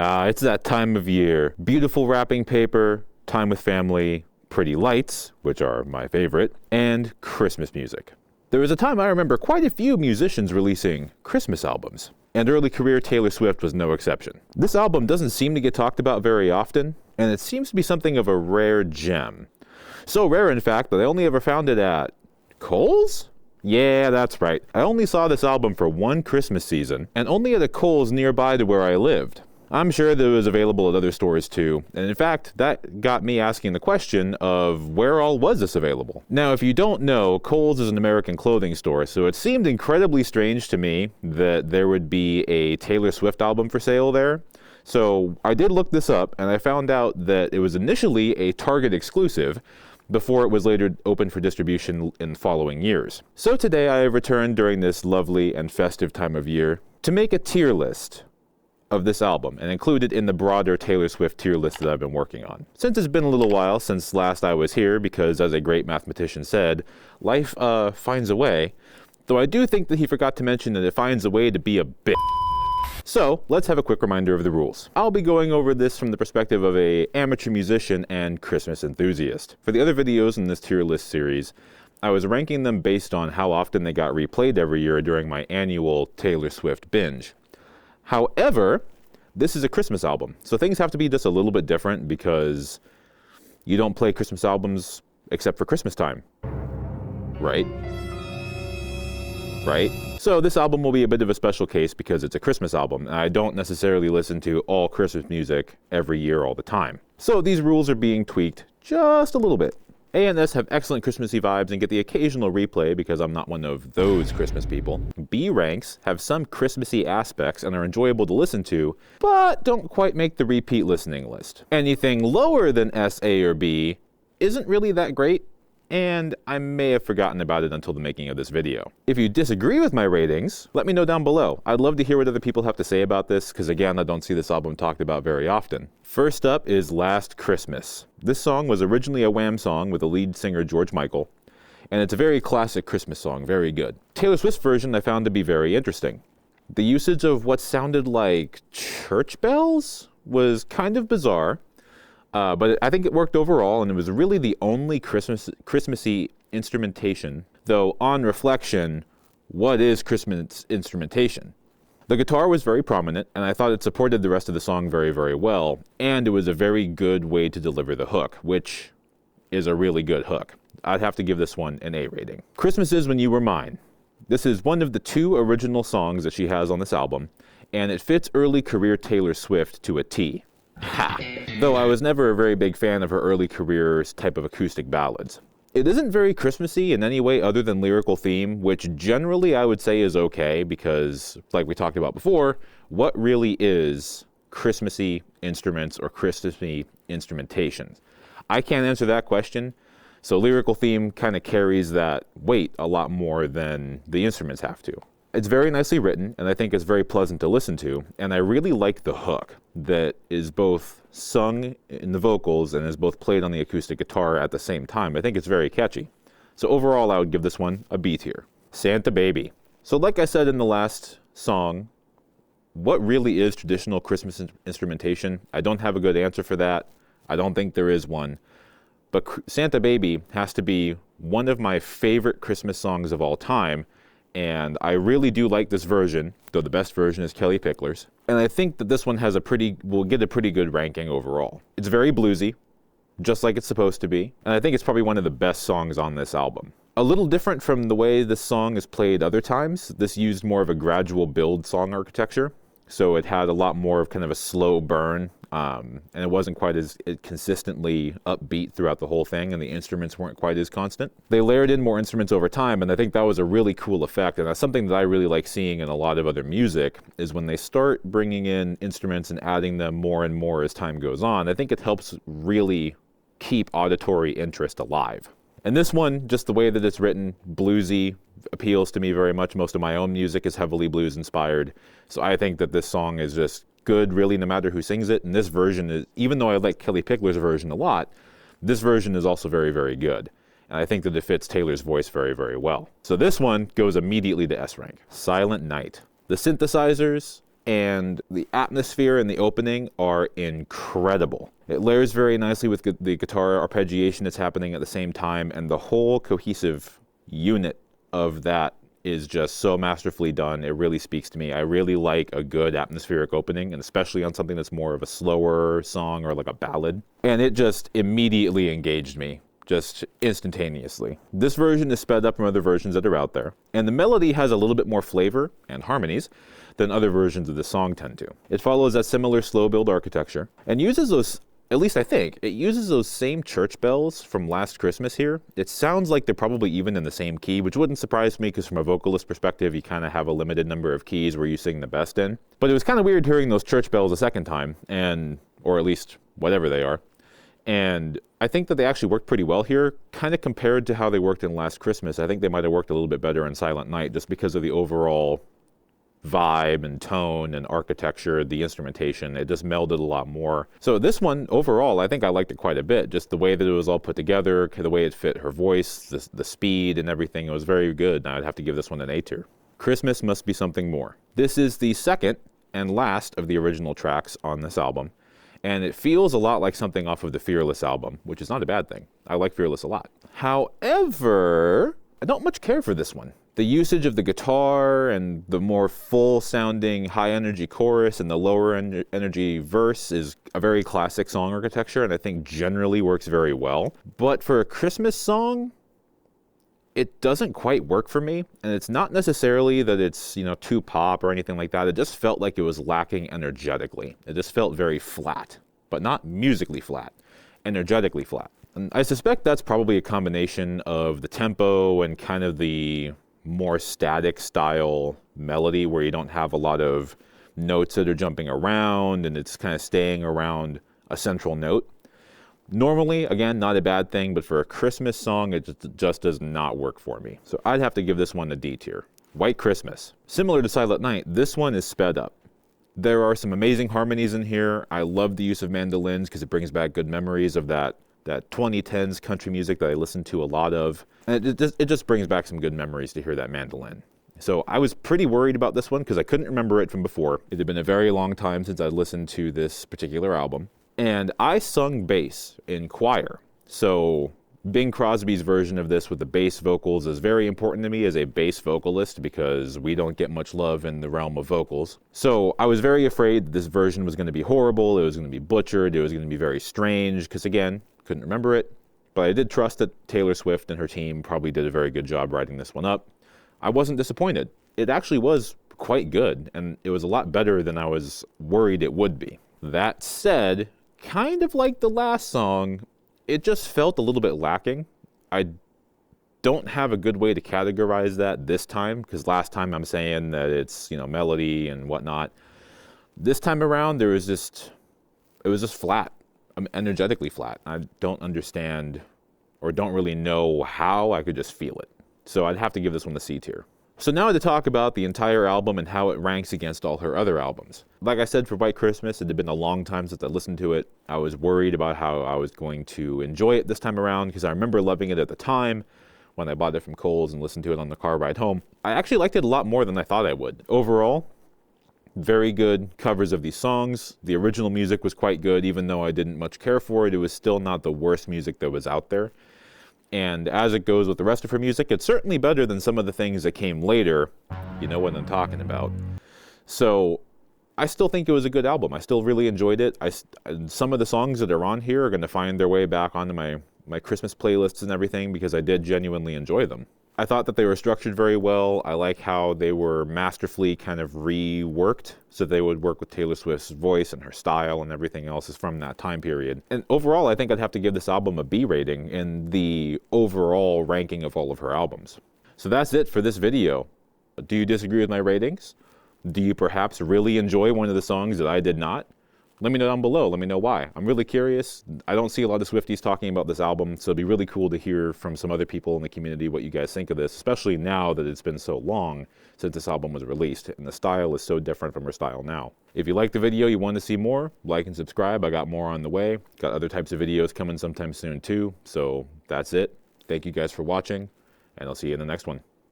It's that time of year. Beautiful wrapping paper, time with family, pretty lights, which are my favorite, and Christmas music. There was a time I remember quite a few musicians releasing Christmas albums, and early career Taylor Swift was no exception. This album doesn't seem to get talked about very often, and it seems to be something of a rare gem. So rare, in fact, that I only ever found it at Kohl's? Yeah, that's right. I only saw this album for one Christmas season, and only at a Kohl's nearby to where I lived. I'm sure that it was available at other stores too, and in fact, that got me asking the question of where all was this available? Now, if you don't know, Kohl's is an American clothing store, so it seemed incredibly strange to me that there would be a Taylor Swift album for sale there. So I did look this up, and I found out that it was initially a Target exclusive before it was later opened for distribution in following years. So today I have returned during this lovely and festive time of year to make a tier list of this album and include it in the broader Taylor Swift tier list that I've been working on. Since it's been a little while since last I was here, because as a great mathematician said, life finds a way, though I do think that he forgot to mention that it finds a way to be a bitch. So let's have a quick reminder of the rules. I'll be going over this from the perspective of an amateur musician and Christmas enthusiast. For the other videos in this tier list series, I was ranking them based on how often they got replayed every year during my annual Taylor Swift binge. However, this is a Christmas album, so things have to be just a little bit different because you don't play Christmas albums except for Christmas time, right? Right? So this album will be a bit of a special case because it's a Christmas album, and I don't necessarily listen to all Christmas music every year all the time. So these rules are being tweaked just a little bit. A and S have excellent Christmassy vibes and get the occasional replay because I'm not one of those Christmas people. B ranks have some Christmassy aspects and are enjoyable to listen to, but don't quite make the repeat listening list. Anything lower than S, A, or B isn't really that great, and I may have forgotten about it until the making of this video. If you disagree with my ratings, let me know down below. I'd love to hear what other people have to say about this, because again, I don't see this album talked about very often. First up is Last Christmas. This song was originally a Wham song with the lead singer George Michael, and it's a very classic Christmas song, very good. Taylor Swift's version I found to be very interesting. The usage of what sounded like church bells was kind of bizarre, but I think it worked overall, and it was really the only Christmassy instrumentation. Though, on reflection, what is Christmas instrumentation? The guitar was very prominent, and I thought it supported the rest of the song very, very well, and it was a very good way to deliver the hook, which is a really good hook. I'd have to give this one an A rating. Christmas Is When You Were Mine. This is one of the 2 original songs that she has on this album, and it fits early career Taylor Swift to a T. Ha! Though I was never a very big fan of her early career's type of acoustic ballads. It isn't very Christmassy in any way other than lyrical theme, which generally I would say is okay because, like we talked about before, what really is Christmassy instruments or Christmassy instrumentation? I can't answer that question, so lyrical theme kind of carries that weight a lot more than the instruments have to. It's very nicely written, and I think it's very pleasant to listen to, and I really like the hook that is both sung in the vocals and is both played on the acoustic guitar at the same time. I think it's very catchy. So overall, I would give this one a B tier. Santa Baby. So like I said in the last song, what really is traditional Christmas instrumentation? I don't have a good answer for that. I don't think there is one. But Santa Baby has to be one of my favorite Christmas songs of all time, and I really do like this version, though the best version is Kelly Pickler's. And I think that this one will get a pretty good ranking overall. It's very bluesy, just like it's supposed to be, and I think it's probably one of the best songs on this album. A little different from the way this song is played other times, this used more of a gradual build song architecture, so it had a lot more of kind of a slow burn, and it wasn't quite as consistently upbeat throughout the whole thing, and the instruments weren't quite as constant. They layered in more instruments over time, and I think that was a really cool effect, and that's something that I really like seeing in a lot of other music, is when they start bringing in instruments and adding them more and more as time goes on. I think it helps really keep auditory interest alive. And this one, just the way that it's written, bluesy, appeals to me very much. Most of my own music is heavily blues inspired, so I think that this song is just good, really, no matter who sings it. And this version is, even though I like Kelly Pickler's version a lot, this version is also very, very good. And I think that it fits Taylor's voice very, very well. So this one goes immediately to S rank. Silent Night. The synthesizers and the atmosphere and the opening are incredible. It layers very nicely with the guitar arpeggiation that's happening at the same time, and the whole cohesive unit of that is just so masterfully done. It really speaks to me. I really like a good atmospheric opening, and especially on something that's more of a slower song or like a ballad. And it just immediately engaged me, just instantaneously. This version is sped up from other versions that are out there, and the melody has a little bit more flavor and harmonies than other versions of the song tend to. It follows that similar slow build architecture and uses those, at least I think, it uses those same church bells from Last Christmas here. It sounds like they're probably even in the same key, which wouldn't surprise me because from a vocalist perspective, you kind of have a limited number of keys where you sing the best in. But it was kind of weird hearing those church bells a second time, or at least whatever they are. And I think that they actually worked pretty well here, kind of compared to how they worked in Last Christmas. I think they might have worked a little bit better in Silent Night just because of the overall vibe and tone and architecture, the instrumentation. It just melded a lot more. So this one, overall, I think I liked it quite a bit. Just the way that it was all put together, the way it fit her voice, the speed and everything. It was very good. And I'd have to give this one an A tier. Christmas Must Be Something More. This is the second and last of the original tracks on this album. And it feels a lot like something off of the Fearless album, which is not a bad thing. I like Fearless a lot. However, I don't much care for this one. The usage of the guitar and the more full-sounding high-energy chorus and the lower-energy verse is a very classic song architecture, and I think generally works very well. But for a Christmas song, it doesn't quite work for me, and it's not necessarily that it's, too pop or anything like that. It just felt like it was lacking energetically. It just felt very flat, but not musically flat, energetically flat. And I suspect that's probably a combination of the tempo and kind of the more static style melody where you don't have a lot of notes that are jumping around and it's kind of staying around a central note. Normally, again, not a bad thing, but for a Christmas song, it just does not work for me. So I'd have to give this one a D tier. White Christmas. Similar to Silent Night, this one is sped up. There are some amazing harmonies in here. I love the use of mandolins because it brings back good memories of that 2010s country music that I listened to a lot of. And it just brings back some good memories to hear that mandolin. So I was pretty worried about this one because I couldn't remember it from before. It had been a very long time since I'd listened to this particular album. And I sung bass in choir. So Bing Crosby's version of this with the bass vocals is very important to me as a bass vocalist because we don't get much love in the realm of vocals. So I was very afraid that this version was going to be horrible. It was going to be butchered. It was going to be very strange because, again, couldn't remember it. But I did trust that Taylor Swift and her team probably did a very good job writing this one up. I wasn't disappointed. It actually was quite good, and it was a lot better than I was worried it would be. That said, kind of like the last song, it just felt a little bit lacking. I don't have a good way to categorize that this time, because last time I'm saying that it's, melody and whatnot. This time around, it was just flat, energetically flat. I don't understand or don't really know how. I could just feel it. So I'd have to give this one the C tier. So now to talk about the entire album and how it ranks against all her other albums. Like I said, for White Christmas, it had been a long time since I listened to it. I was worried about how I was going to enjoy it this time around because I remember loving it at the time when I bought it from Kohl's and listened to it on the car ride home. I actually liked it a lot more than I thought I would. Overall, very good covers of these songs. The original music was quite good, even though I didn't much care for it. It was still not the worst music that was out there. And as it goes with the rest of her music, it's certainly better than some of the things that came later. You know what I'm talking about. So I still think it was a good album. I still really enjoyed it. Some of the songs that are on here are going to find their way back onto my Christmas playlists and everything because I did genuinely enjoy them. I thought that they were structured very well. I like how they were masterfully kind of reworked so they would work with Taylor Swift's voice and her style and everything else is from that time period. And overall, I think I'd have to give this album a B rating in the overall ranking of all of her albums. So that's it for this video. Do you disagree with my ratings? Do you perhaps really enjoy one of the songs that I did not? Let me know down below. Let me know why. I'm really curious. I don't see a lot of Swifties talking about this album, so it'd be really cool to hear from some other people in the community what you guys think of this, especially now that it's been so long since this album was released, and the style is so different from her style now. If you liked the video, you want to see more, like and subscribe. I got more on the way. Got other types of videos coming sometime soon too, so that's it. Thank you guys for watching, and I'll see you in the next one.